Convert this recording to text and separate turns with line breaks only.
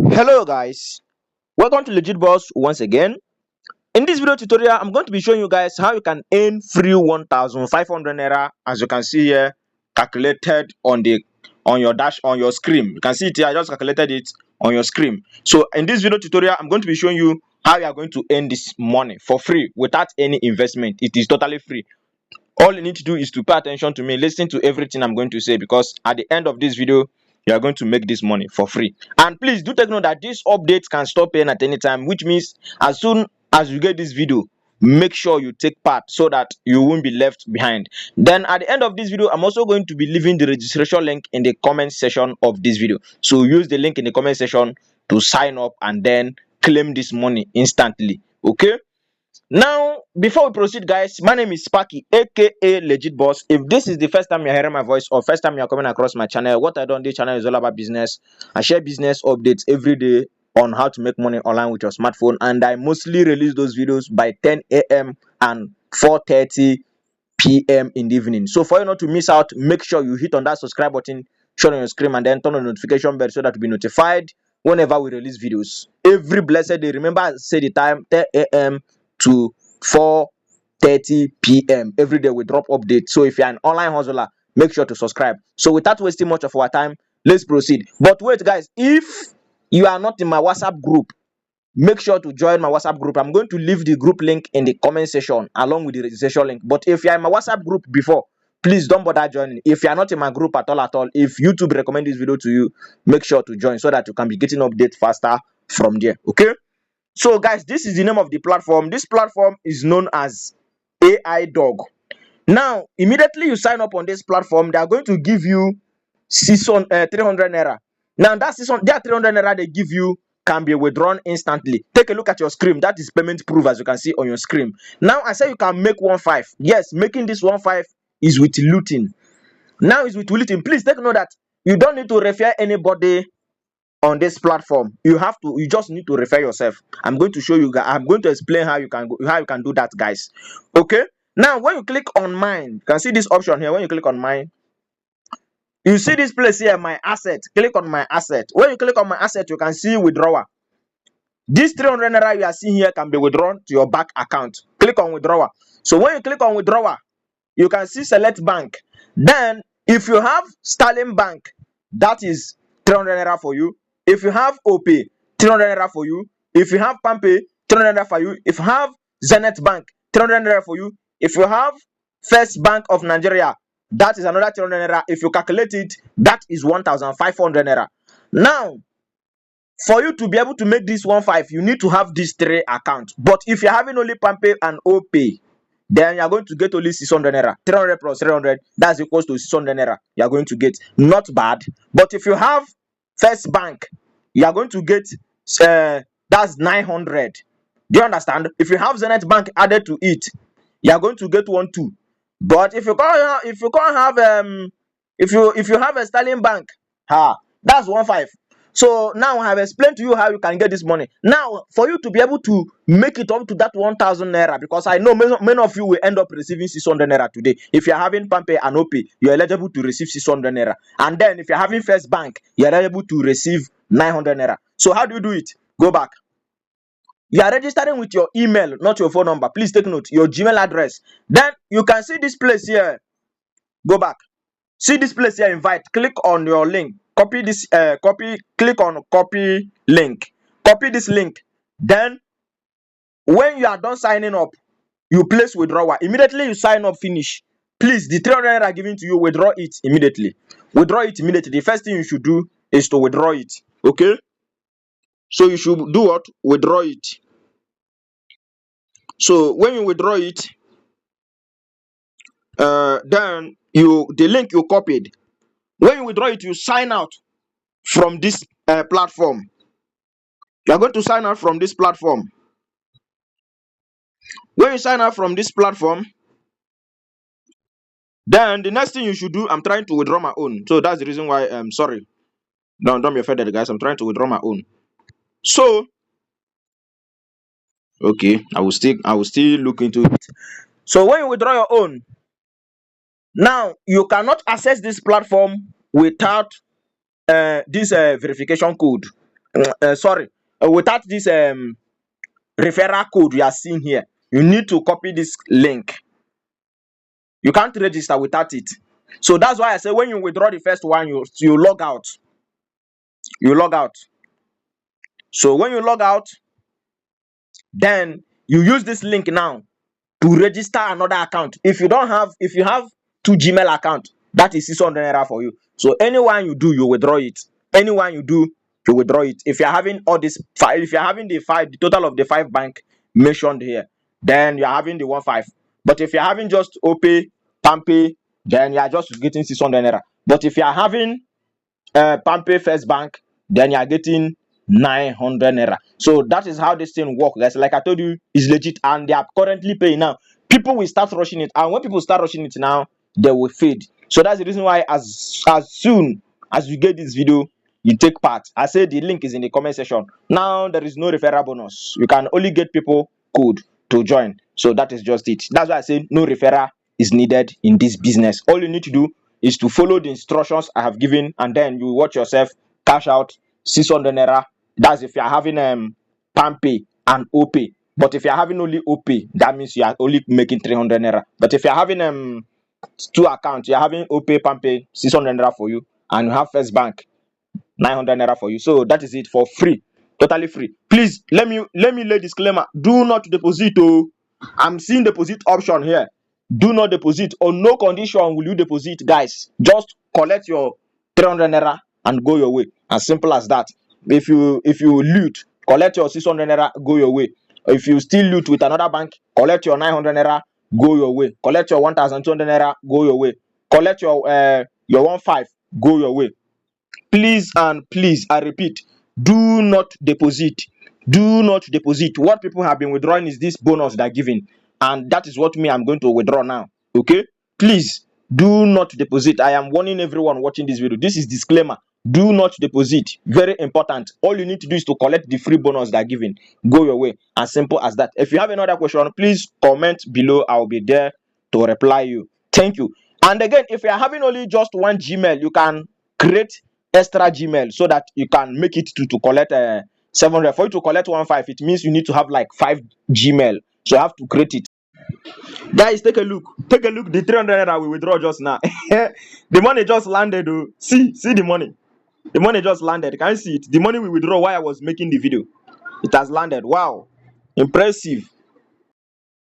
Hello guys, welcome to Legit Boss once again. In this video tutorial, I'm going to be showing you guys how you can earn free 1,500 naira, as you can see here, calculated on your dash on your screen. You can see it here. I just calculated it on your screen. So in this video tutorial, I'm going to be showing you how you are going to earn this money for free without any investment. It is totally free. All you need to do is to pay attention to me, listen to everything I'm going to say, because at the end of this video you are going to make this money for free. And please do take note that this update can stop paying at any time, which means as soon as you get this video, make sure you take part so that you won't be left behind. Then at the end of this video, I'm also going to be leaving the registration link in the comment section of this video, so use the link in the comment section to sign up and then claim this money instantly. Okay, now before we proceed guys, my name is Sparky, aka Legit Boss. If this is the first time you're hearing my voice or first time you're coming across my channel, what I do on this channel is all about business. I share business updates every day on how to make money online with your smartphone, and I mostly release those videos by 10 a.m and 4:30 p.m in the evening. So for you not to miss out, make sure you hit on that subscribe button shown on your screen and then turn on the notification bell so that you'll be notified whenever we release videos every blessed day. Remember, I say the time 10 a.m to 4:30 p.m every day we drop updates. So if you're an online hustler, make sure to subscribe. So without wasting much of our time, let's proceed. But wait guys, if you are not in my WhatsApp group, make sure to join my WhatsApp group. I'm going to leave the group link in the comment section along with the registration link. But if you are in my WhatsApp group before, please don't bother joining. If you are not in my group at all, if YouTube recommend this video to you, make sure to join so that you can be getting updates faster from there. Okay, so guys, this is the name of the platform. This platform is known as AI Dog. Now immediately you sign up on this platform, they are going to give you 300 naira. Now that 300 naira they give you can be withdrawn instantly. Take a look at your screen. That is payment proof, as you can see on your screen. Now I say you can make 1.5. Yes, making this 1.5 is with looting. Now is with looting. Please take note that you don't need to refer anybody on this platform. You just need to refer yourself. I'm going to show you guys. I'm going to explain how you can do that, guys. Okay, now when you click on mine, you can see this option here. When you click on mine, you see this place here, my asset. Click on my asset. When you click on my asset, you can see withdrawal. This 300 naira you are seeing here can be withdrawn to your bank account. Click on withdrawal. So when you click on withdrawal, you can see select bank. Then if you have Sterling Bank, that is 300 naira for you. If you have OPay, 300 naira for you. If you have PamPay, 300 naira for you. If you have Zenith Bank, 300 naira for you. If you have First Bank of Nigeria, that is another 300 naira. If you calculate it, that is 1,500 naira. Now for you to be able to make this 1.5, you need to have these three accounts. But if you're having only PamPay and OPay, then you're going to get only 600 naira. 300 plus 300, that's equals to 600 naira. You're going to get, not bad. But if you have First Bank, you're going to get that's 900. Do you understand? If you have Zenith Bank added to it, you're going to get 1.2. But if you can't have if you have a Sterling Bank, that's 1.5. So now I have explained to you how you can get this money. Now for you to be able to make it up to that 1,000 naira, because I know many of you will end up receiving 600 naira today. If you're having PamPay and OPay, you're eligible to receive 600 naira. And then if you're having First Bank, you're eligible to receive 900 naira. So how do you do it? Go back. You are registering with your email, not your phone number. Please take note, your Gmail address. Then you can see this place here. Go back. See this place here, invite. Click on your link. Copy this, click on copy link. Copy this link. Then when you are done signing up, you place withdrawal. Immediately you sign up, finish. Please, the 300 are given to you, withdraw it immediately. Withdraw it immediately. The first thing you should do is to withdraw it. Okay? So you should do what? Withdraw it. So when you withdraw it, then the link you copied, when you withdraw it, you sign out from this platform. You are going to sign out from this platform. When you sign out from this platform, then the next thing you should do, I'm trying to withdraw my own. So that's the reason why I'm sorry. Don't be offended, guys. I'm trying to withdraw my own. So okay, I will still look into it. So when you withdraw your own, now you cannot access this platform without this verification code. sorry, without this referral code you are seeing here, you need to copy this link. You can't register without it. So that's why I say when you withdraw the first one, you log out. You log out. So when you log out, then you use this link now to register another account. If you have two Gmail account, that is 600 naira for you. So anyone you do, you withdraw it. Anyone you do, you withdraw it. If you're having all this five, if you're having the total of the 5 bank mentioned here, then you're having the 1.5. But if you're having just OPay, PamPay, then you are just getting 600 naira. But if you are having PamPay First Bank, then you are getting 900 naira. So that is how this thing works, guys. Like I told you, it's legit, and they are currently paying now. People will start rushing it, and when people start rushing it now, they will fade. So that's the reason why as soon as you get this video, you take part. I say the link is in the comment section. Now there is no referral bonus. You can only get people code to join. So that is just it. That's why I say no referral is needed in this business. All you need to do is to follow the instructions I have given, and then you watch yourself cash out 600 naira. That's if you are having PamPay and OPay. But if you are having only OPay, that means you are only making 300 naira. But if you are having two accounts, you are having OPay, PamPay, 600 naira for you, and you have First Bank, 900 naira for you. So that is it, for free, totally free. Please let me lay disclaimer: do not deposit. Oh, I'm seeing deposit option here. Do not deposit. On no condition will you deposit, guys. Just collect your 300 naira and go your way. As simple as that. If you loot, collect your 600 naira, go your way. If you still loot with another bank, collect your 900 naira, go your way. Collect your 1,200 naira, go your way. Collect your 1.5, go your way. Please and please, I repeat, do not deposit. Do not deposit. What people have been withdrawing is this bonus they're giving, and that is what me I'm going to withdraw now. Okay, please do not deposit. I am warning everyone watching this video. This is disclaimer. Do not deposit. Very important. All you need to do is to collect the free bonus they're giving. Go your way. As simple as that. If you have another question, please comment below. I'll be there to reply you. Thank you. And again, if you are having only just one Gmail, you can create extra Gmail so that you can make it to collect 700. For you to collect 1.5, it means you need to have like 5 Gmail. So you have to create it. Guys, take a look. Take a look. The 300 naira we withdraw just now. The money just landed. Oh. See the money. The money just landed. Can you see it? The money we withdraw while I was making the video. It has landed. Wow. Impressive.